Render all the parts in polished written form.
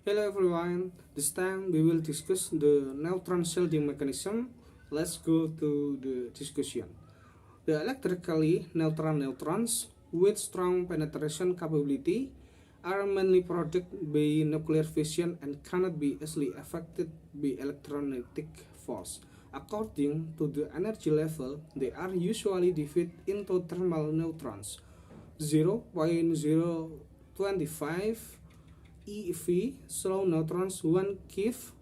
Hello everyone, this time we will discuss the neutron shielding mechanism. Let's go to the discussion. The electrically neutral neutrons with strong penetration capability are mainly produced by nuclear fission and cannot be easily affected by electromagnetic force. According to the energy level, they are usually divided into thermal neutrons 0.025 EV, slow neutrons 1 keV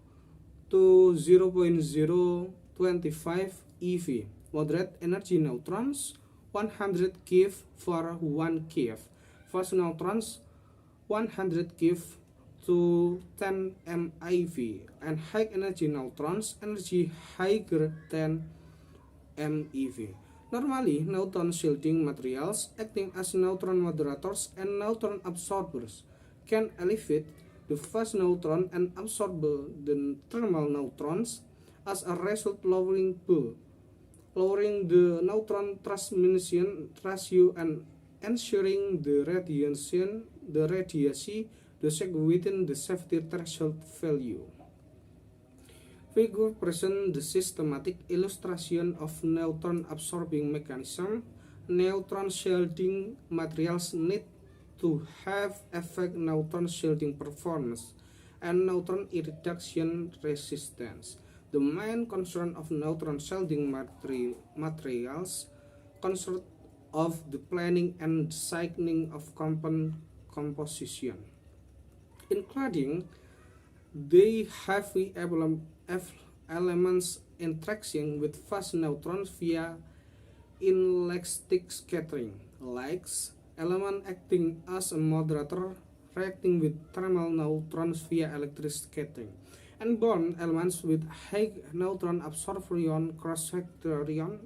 to 0.025 EV, moderate energy neutrons 100 keV for 1 keV, fast neutrons 100 keV to 10 MeV, and high energy neutrons energy higher than MeV. Normally, neutron shielding materials acting as neutron moderators and neutron absorbers can elevate the fast neutron and absorb the thermal neutrons, as a result lowering the neutron transmission ratio and ensuring the radiation dosage within the safety threshold value. Figure presents the systematic illustration of neutron absorbing mechanism. Neutron shielding materials need to have effect neutron shielding performance and neutron reduction resistance. The main concern of neutron shielding materials consists of the planning and designing of compound composition, including they heavy elements interacting with fast neutrons via inelastic scattering, like element acting as a moderator reacting with thermal neutrons via electric scattering, and bond elements with high neutron absorption cross-sectorion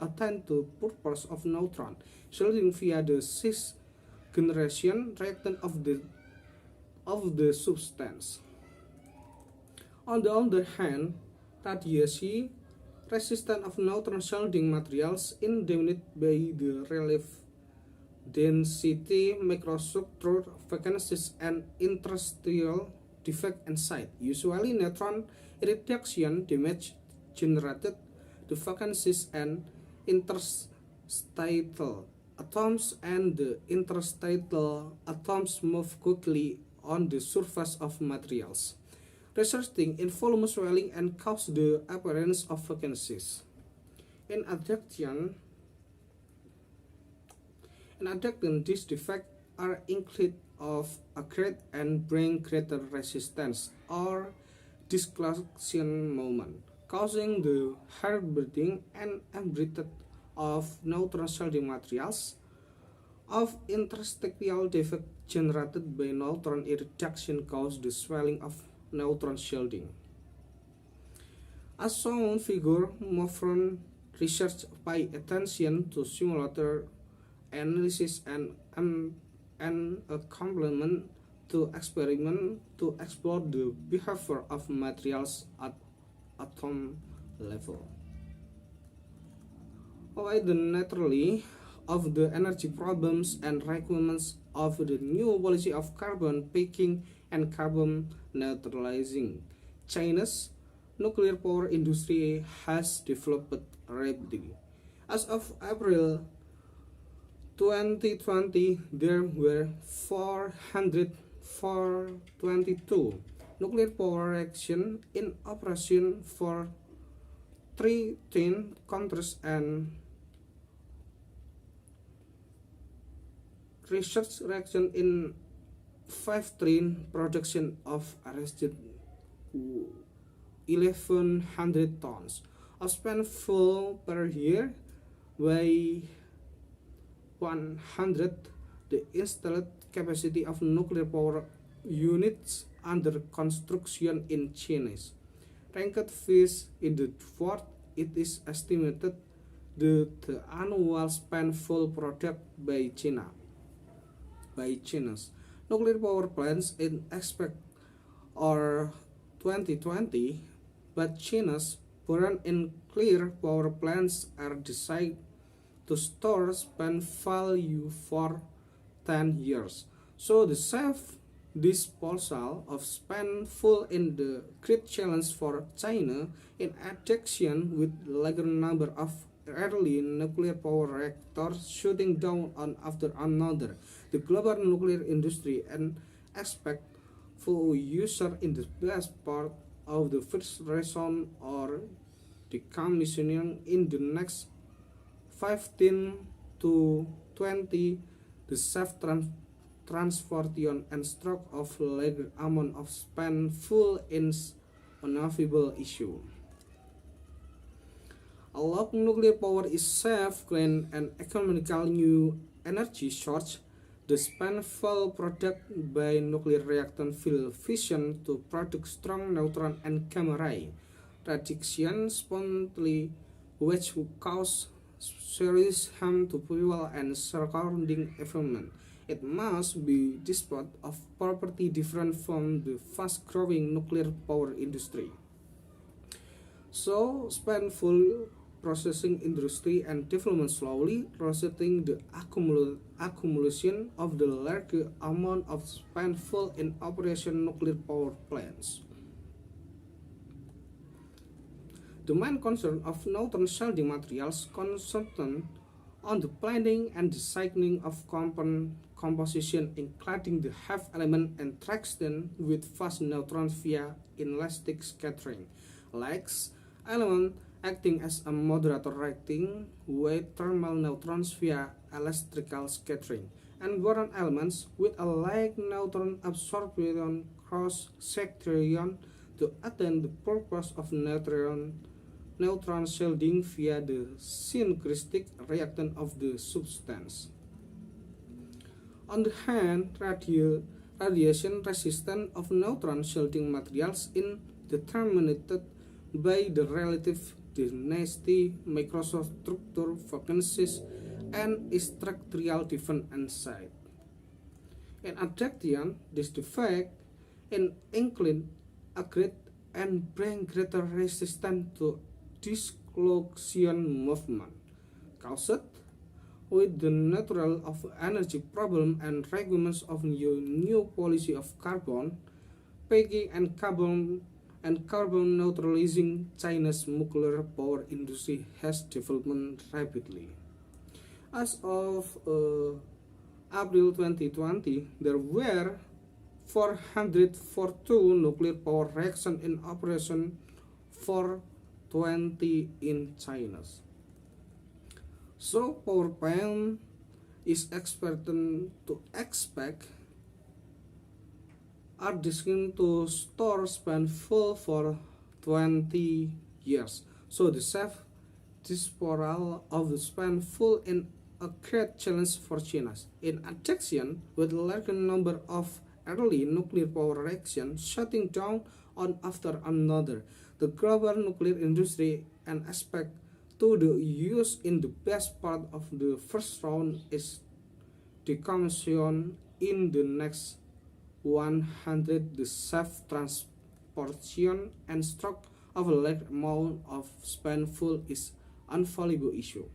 attend to purpose of neutron shielding via the cis generation reactant of the substance. On the other hand, radiation resistance of neutron shielding materials is diminished by the relative density, microstructure, vacancies, and interstitial defect inside. Usually, neutron reduction damage generated the vacancies and interstitial atoms, and the interstitial atoms move quickly on the surface of materials, resulting in volume swelling and cause the appearance of vacancies. In addition, these defects are included of a great and bring greater resistance or dislocation moment, causing the hard burning and embedded of neutron shielding materials, of interstitial defect generated by neutron reduction cause the swelling of neutron shielding. As shown figure, Neutron research pay attention to simulator analysis and a complement to experiment to explore the behavior of materials at atom level. Avoid naturally of the energy problems and requirements of the new policy of carbon peaking and carbon neutralizing. China's nuclear power industry has developed rapidly. As of April 2020, there were 422 nuclear power reactions in operation for 13 countries, and research reaction in 15 production of arrested 1100 tons of spent fuel per year by 100. The installed capacity of nuclear power units under construction in China ranked fifth in the world. It is estimated that the annual spent fuel product by China's nuclear power plants in expect or 2020, but China's current and nuclear power plants are designed to store spent value for 10 years. So the safe disposal of spent fuel in the great challenge for China in addition with larger number of early nuclear power reactors shooting down one after another. The global nuclear industry and expect full user in the best part of the first reason or decommissioning in the next 15 to 20 the safe transportation and stroke of larger amount of spent fuel is an unavoidable issue. Although nuclear power is safe, clean, and economical new energy source, the spent fuel produced by nuclear reactor will fission to produce strong neutron and gamma ray radiation spontaneously, which will cause serious harm to people and surrounding environment. It must be disposed of property different from the fast-growing nuclear power industry. So, spent fuel processing industry and development slowly resetting the accumulation of the large amount of spent fuel in operation nuclear power plants. The main concern of neutron shielding materials concentrated on the planning and designing of composition, including the half element and traction with fast neutrons via inelastic scattering, like element acting as a moderator reacting with thermal neutrons via electrical scattering, and boron elements with a like neutron absorption cross section to attain the purpose of neutron shielding via the synergistic reaction of the substance. On the hand, radiation resistance of neutron shielding materials is determined by the relative density, microstructure, vacancies, and structural defect inside. In addition, this defect include aggregate and bring greater resistance to dislocation movement, caused with the natural of energy problem and requirements of new policy of carbon peaking and carbon neutralizing. China's nuclear power industry has developed rapidly. As of April 2020, there were 442 nuclear power reactors in operation for 20 in China. So power plant is expected are destined to store spent fuel for 20 years. So the safe disposal of the spent fuel is a great challenge for China. In addition, with a large number of early nuclear power reactors shutting down one after another, the global nuclear industry and expect to the use in the best part of the first round is decommission in the next 100 the safe transportation and stock of a large amount of spent fuel is unavailable issue.